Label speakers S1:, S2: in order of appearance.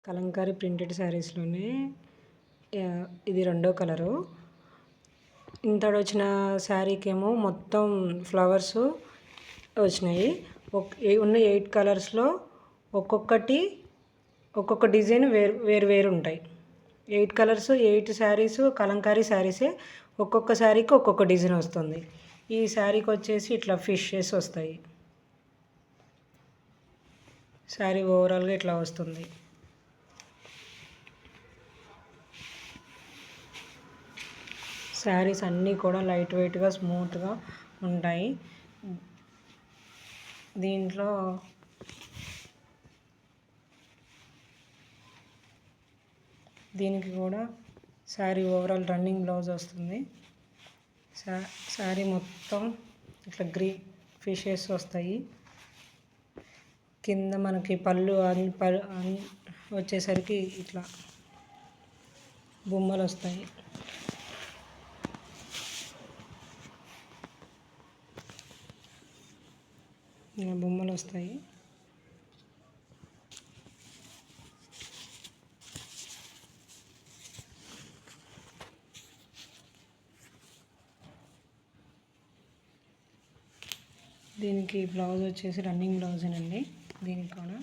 S1: Kalamkari printed శారీస్లోనే ఇది రెండో colour. ఇంతడొచ్చిన శారీకేమో మొత్తం ఫ్లవర్స్ వచ్చినాయి. ఉన్న 8 కలర్స్లో ఒక్కొక్క డిజైన్ వేరు ఉంటాయి. 8 కలర్స్ 8 శారీస్ కలంకారీ శారీసే. ఒక్కొక్క శారీకి ఒక్కొక్క డిజైన్ వస్తుంది. ఈ శారీకి వచ్చేసి ఇట్లా ఫిషెస్ వస్తాయి. శారీ ఓవరాల్గా ఇట్లా వస్తుంది. శారీస్ అన్నీ కూడా లైట్ వెయిట్గా స్మూత్గా ఉంటాయి. దీనికి కూడా శారీ ఓవరాల్ రన్నింగ్ బ్లౌజ్ వస్తుంది. శారీ మొత్తం ఇట్లా గ్రీన్ ఫిషెస్ వస్తాయి. కింద మనకి పళ్ళు వచ్చేసరికి ఇట్లా బొమ్మలు వస్తాయి. బొమ్మలు వస్తాయి. దీనికి బ్లౌజ్ వచ్చేసి రన్నింగ్ బ్లౌజేనండి. దీనికి కూడా